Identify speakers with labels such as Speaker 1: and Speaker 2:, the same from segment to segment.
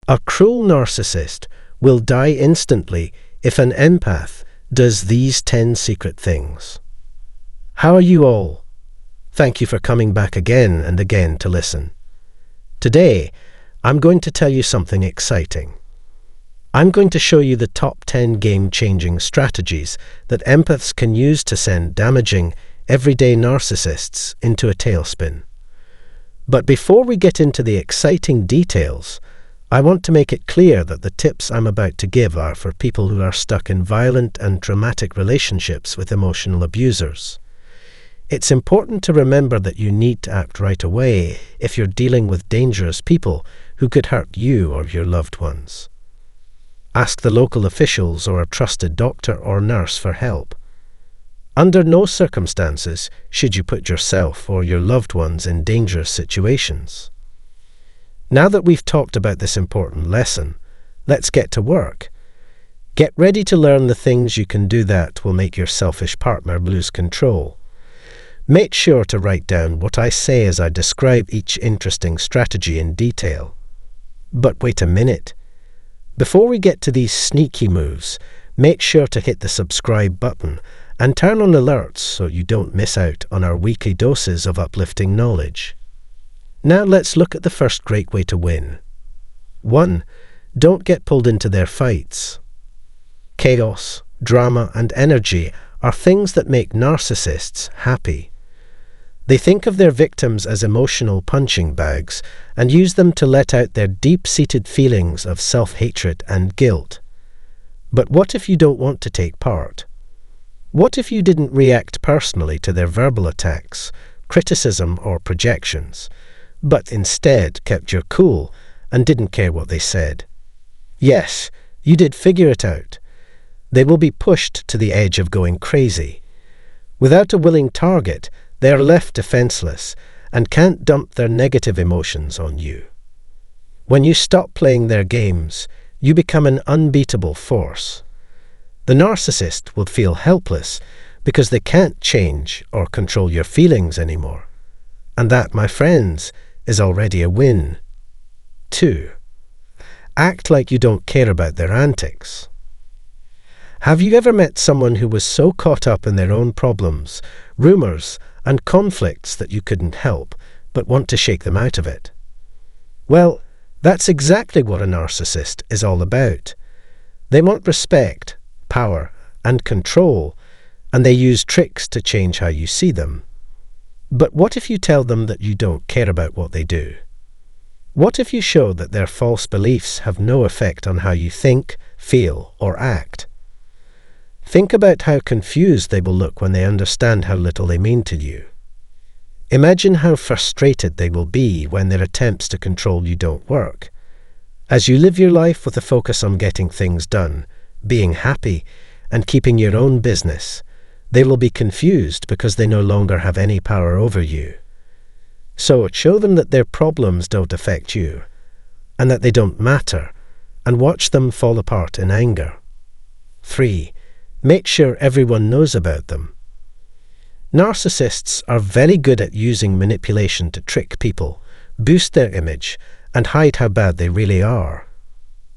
Speaker 1: A cruel narcissist will die instantly if an empath does these 10 secret things. How are you all? Thank you for coming back again and again to listen. Today, I'm going to tell you something exciting. I'm going to show you the top 10 game-changing strategies that empaths can use to send damaging, everyday narcissists into a tailspin. But before we get into the exciting details, I want to make it clear that the tips I'm about to give are for people who are stuck in violent and traumatic relationships with emotional abusers. It's important to remember that you need to act right away if you're dealing with dangerous people who could hurt you or your loved ones. Ask the local officials or a trusted doctor or nurse for help. Under no circumstances should you put yourself or your loved ones in dangerous situations. Now that we've talked about this important lesson, let's get to work. Get ready to learn the things you can do that will make your selfish partner lose control. Make sure to write down what I say as I describe each interesting strategy in detail. But wait a minute. Before we get to these sneaky moves, make sure to hit the subscribe button and turn on alerts so you don't miss out on our weekly doses of uplifting knowledge. Now let's look at the first great way to win. 1. Don't get pulled into their fights. Chaos, drama, and energy are things that make narcissists happy. They think of their victims as emotional punching bags and use them to let out their deep-seated feelings of self-hatred and guilt. But what if you don't want to take part? What if you didn't react personally to their verbal attacks, criticism, or projections, but instead kept your cool and didn't care what they said? Yes, you did figure it out. They will be pushed to the edge of going crazy. Without a willing target, they are left defenseless and can't dump their negative emotions on you. When you stop playing their games, you become an unbeatable force. The narcissist will feel helpless because they can't change or control your feelings anymore. And that, my friends, is already a win. 2. Act like you don't care about their antics. Have you ever met someone who was so caught up in their own problems, rumors, and conflicts that you couldn't help but want to shake them out of it? Well, that's exactly what a narcissist is all about. They want respect, power, and control, and they use tricks to change how you see them. But what if you tell them that you don't care about what they do? What if you show that their false beliefs have no effect on how you think, feel, or act? Think about how confused they will look when they understand how little they mean to you. Imagine how frustrated they will be when their attempts to control you don't work. As you live your life with a focus on getting things done, being happy, and keeping your own business, they will be confused because they no longer have any power over you. So show them that their problems don't affect you, and that they don't matter, and watch them fall apart in anger. 3. Make sure everyone knows about them. Narcissists are very good at using manipulation to trick people, boost their image, and hide how bad they really are.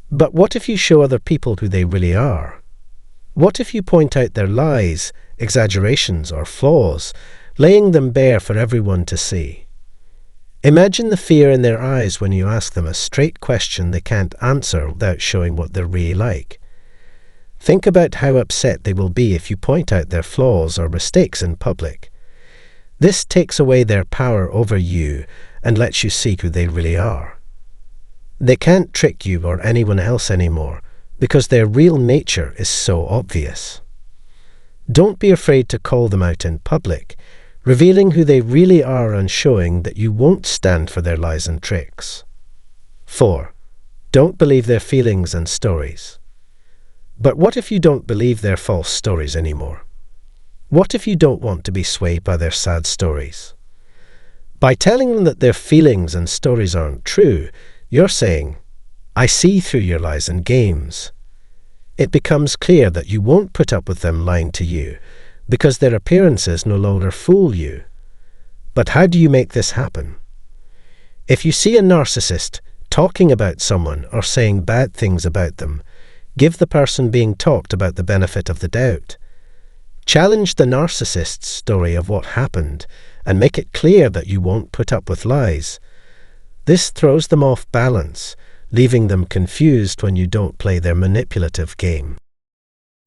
Speaker 1: But what if you show other people who they really are? What if you point out their lies, exaggerations, or flaws, laying them bare for everyone to see? Imagine the fear in their eyes when you ask them a straight question they can't answer without showing what they're really like. Think about how upset they will be if you point out their flaws or mistakes in public. This takes away their power over you and lets you see who they really are. They can't trick you or anyone else anymore because their real nature is so obvious. Don't be afraid to call them out in public, revealing who they really are and showing that you won't stand for their lies and tricks. 4. Don't believe their feelings and stories. But what if you don't believe their false stories anymore? What if you don't want to be swayed by their sad stories? By telling them that their feelings and stories aren't true, you're saying, I see through your lies and games. It becomes clear that you won't put up with them lying to you, because their appearances no longer fool you. But how do you make this happen? If you see a narcissist, talking about someone or saying bad things about them. Give the person being talked about the benefit of the doubt. Challenge the narcissist's story of what happened and make it clear that you won't put up with lies. This throws them off balance, leaving them confused when you don't play their manipulative game.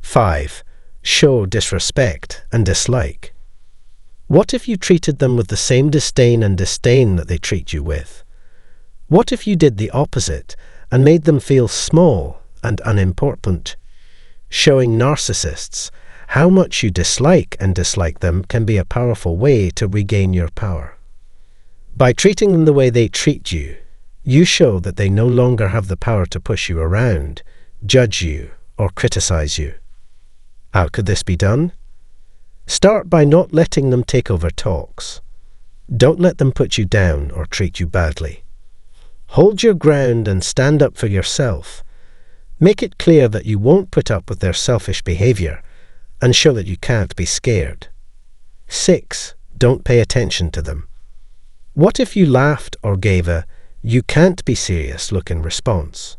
Speaker 1: 5. Show disrespect and dislike. What if you treated them with the same disdain and disdain that they treat you with? What if you did the opposite and made them feel small and unimportant? Showing narcissists how much you dislike them can be a powerful way to regain your power. By treating them the way they treat you, you show that they no longer have the power to push you around, judge you, or criticize you. How could this be done? Start by not letting them take over talks. Don't let them put you down or treat you badly. Hold your ground and stand up for yourself. Make it clear that you won't put up with their selfish behavior and show that you can't be scared. 6. Don't pay attention to them. What if you laughed or gave a "you can't be serious" look in response?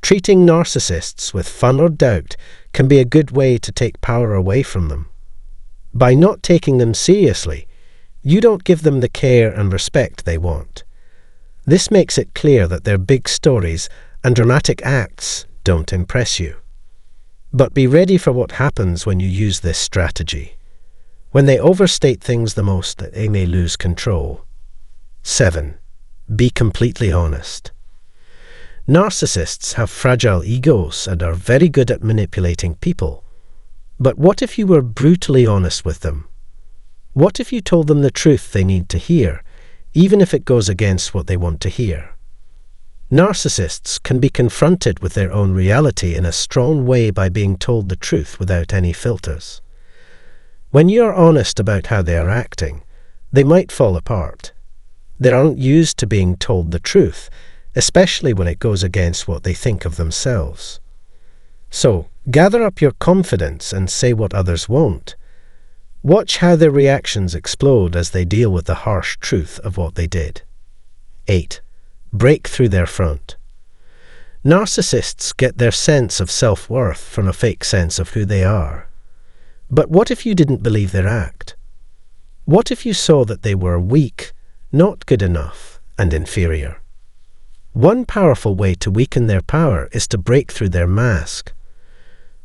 Speaker 1: Treating narcissists with fun or doubt can be a good way to take power away from them. By not taking them seriously, you don't give them the care and respect they want. This makes it clear that their big stories and dramatic acts don't impress you. But be ready for what happens when you use this strategy. When they overstate things the most, they may lose control. 7. Be completely honest. Narcissists have fragile egos and are very good at manipulating people. But what if you were brutally honest with them? What if you told them the truth they need to hear, even if it goes against what they want to hear? Narcissists can be confronted with their own reality in a strong way by being told the truth without any filters. When you are honest about how they are acting, they might fall apart. They aren't used to being told the truth, especially when it goes against what they think of themselves. So, gather up your confidence and say what others won't. Watch how their reactions explode as they deal with the harsh truth of what they did. 8. Break through their front. Narcissists get their sense of self-worth from a fake sense of who they are. But what if you didn't believe their act? What if you saw that they were weak, not good enough, and inferior? One powerful way to weaken their power is to break through their mask.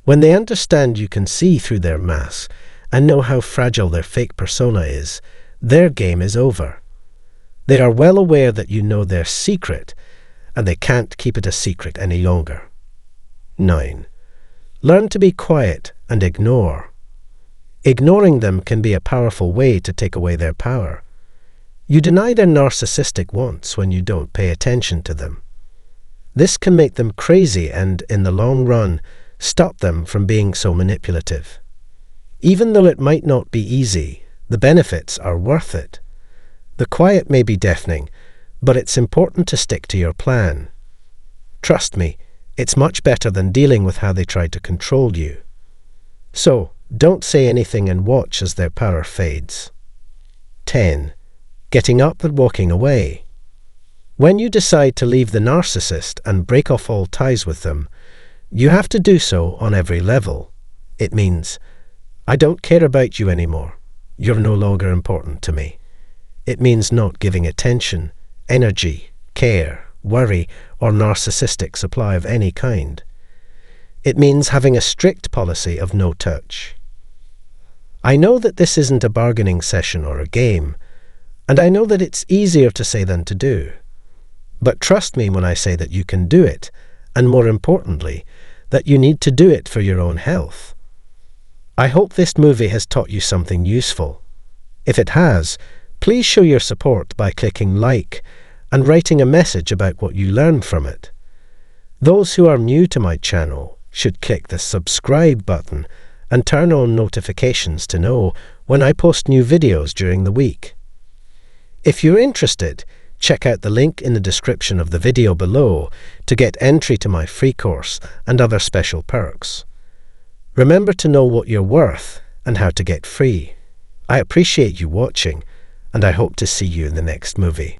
Speaker 1: When they understand you can see through their mask and know how fragile their fake persona is, their game is over. They are well aware that you know their secret, and they can't keep it a secret any longer. 9. Learn to be quiet and ignore. Ignoring them can be a powerful way to take away their power. You deny their narcissistic wants when you don't pay attention to them. This can make them crazy and, in the long run, stop them from being so manipulative. Even though it might not be easy, the benefits are worth it. The quiet may be deafening, but it's important to stick to your plan. Trust me, it's much better than dealing with how they try to control you. So, don't say anything and watch as their power fades. 10. Getting up and walking away. When you decide to leave the narcissist and break off all ties with them, you have to do so on every level. It means, I don't care about you anymore. You're no longer important to me. It means not giving attention, energy, care, worry, or narcissistic supply of any kind. It means having a strict policy of no touch. I know that this isn't a bargaining session or a game, and I know that it's easier to say than to do. But trust me when I say that you can do it, and more importantly, that you need to do it for your own health. I hope this movie has taught you something useful. If it has, please show your support by clicking like and writing a message about what you learned from it. Those who are new to my channel should click the subscribe button and turn on notifications to know when I post new videos during the week. If you're interested, check out the link in the description of the video below to get entry to my free course and other special perks. Remember to know what you're worth and how to get free. I appreciate you watching, and I hope to see you in the next movie.